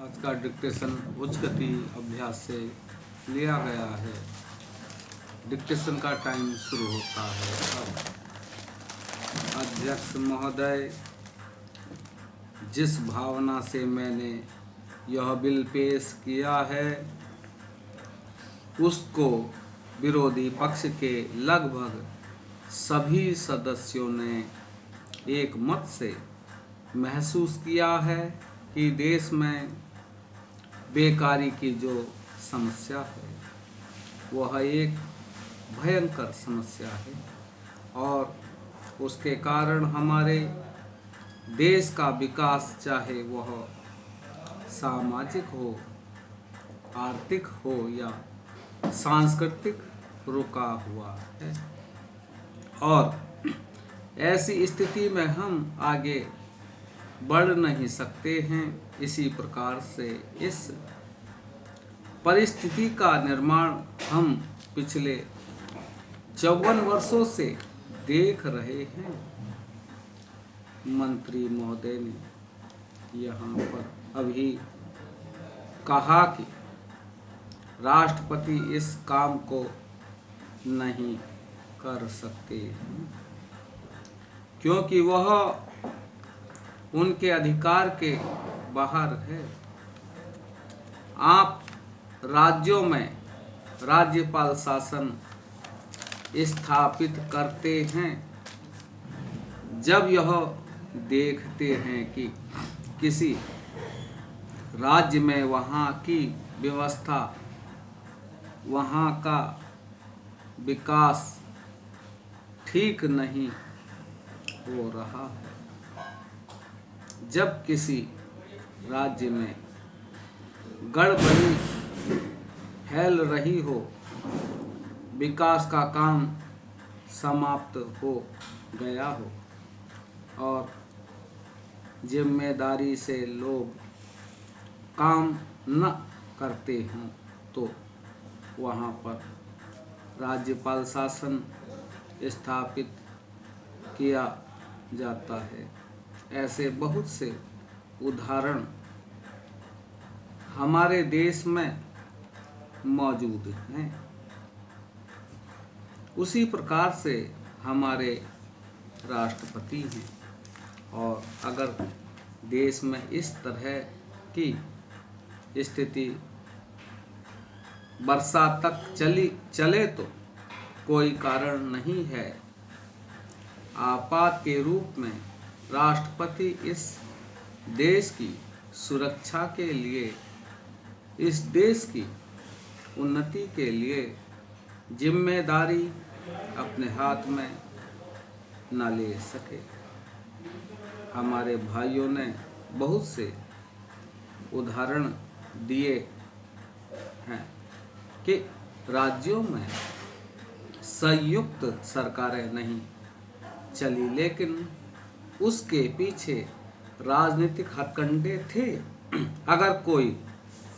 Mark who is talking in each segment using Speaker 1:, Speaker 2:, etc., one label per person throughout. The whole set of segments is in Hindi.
Speaker 1: आज का डिक्टेशन उच्च गति अभ्यास से लिया गया है। डिक्टेशन का टाइम शुरू होता है अब। अध्यक्ष महोदय, जिस भावना से मैंने यह बिल पेश किया है उसको विरोधी पक्ष के लगभग सभी सदस्यों ने एक मत से महसूस किया है कि देश में बेकारी की जो समस्या है वह एक भयंकर समस्या है और उसके कारण हमारे देश का विकास, चाहे वह सामाजिक हो, आर्थिक हो या सांस्कृतिक, रुका हुआ है। और ऐसी स्थिति में हम आगे बढ़ नहीं सकते हैं। इसी प्रकार से इस परिस्थिति का निर्माण हम पिछले 54 वर्षों से देख रहे हैं। मंत्री महोदय ने यहाँ पर अभी कहा कि राष्ट्रपति इस काम को नहीं कर सकते हैं क्योंकि वह उनके अधिकार के बाहर है। आप राज्यों में राज्यपाल शासन स्थापित करते हैं जब यह देखते हैं कि किसी राज्य में वहाँ की व्यवस्था, वहाँ का विकास ठीक नहीं हो रहा है। जब किसी राज्य में गड़बड़ी फैल रही हो, विकास का काम समाप्त हो गया हो और जिम्मेदारी से लोग काम न करते हों, तो वहाँ पर राज्यपाल शासन स्थापित किया जाता है। ऐसे बहुत से उदाहरण हमारे देश में मौजूद हैं। उसी प्रकार से हमारे राष्ट्रपति हैं और अगर देश में इस तरह की स्थिति वर्षा तक चले तो कोई कारण नहीं है। आपात के रूप में राष्ट्रपति इस देश की सुरक्षा के लिए, इस देश की उन्नति के लिए जिम्मेदारी अपने हाथ में न ले सके। हमारे भाइयों ने बहुत से उदाहरण दिए हैं कि राज्यों में संयुक्त सरकारें नहीं चली, लेकिन उसके पीछे राजनीतिक हथकंडे थे। अगर कोई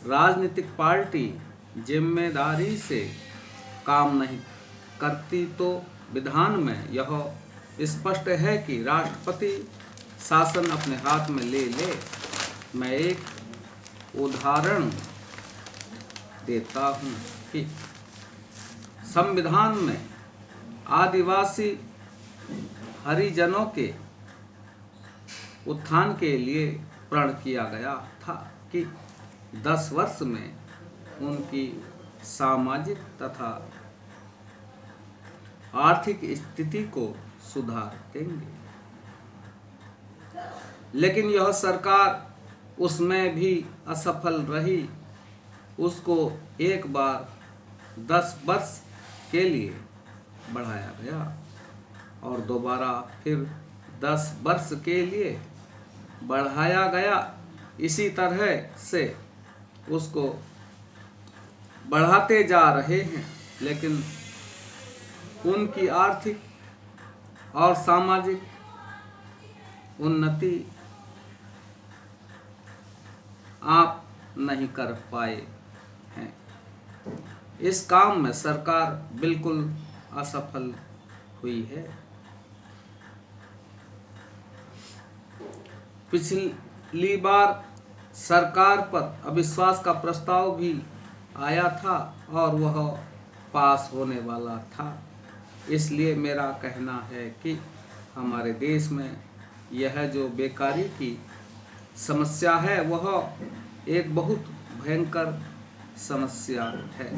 Speaker 1: राजनीतिक पार्टी जिम्मेदारी से काम नहीं करती तो विधान में यह स्पष्ट है कि राष्ट्रपति शासन अपने हाथ में ले ले। मैं एक उदाहरण देता हूँ कि संविधान में आदिवासी हरिजनों के उत्थान के लिए प्रण किया गया था कि 10 वर्ष में उनकी सामाजिक तथा आर्थिक स्थिति को सुधार देंगे। लेकिन यह सरकार उसमें भी असफल रही। उसको एक बार 10 वर्ष के लिए बढ़ाया गया और दोबारा फिर 10 वर्ष के लिए बढ़ाया गया। इसी तरह से उसको बढ़ाते जा रहे हैं, लेकिन उनकी आर्थिक और सामाजिक उन्नति आप नहीं कर पाए हैं। इस काम में सरकार बिल्कुल असफल हुई है। पिछली बार सरकार पर अविश्वास का प्रस्ताव भी आया था और वह पास होने वाला था। इसलिए मेरा कहना है कि हमारे देश में यह जो बेकारी की समस्या है वह एक बहुत भयंकर समस्या है।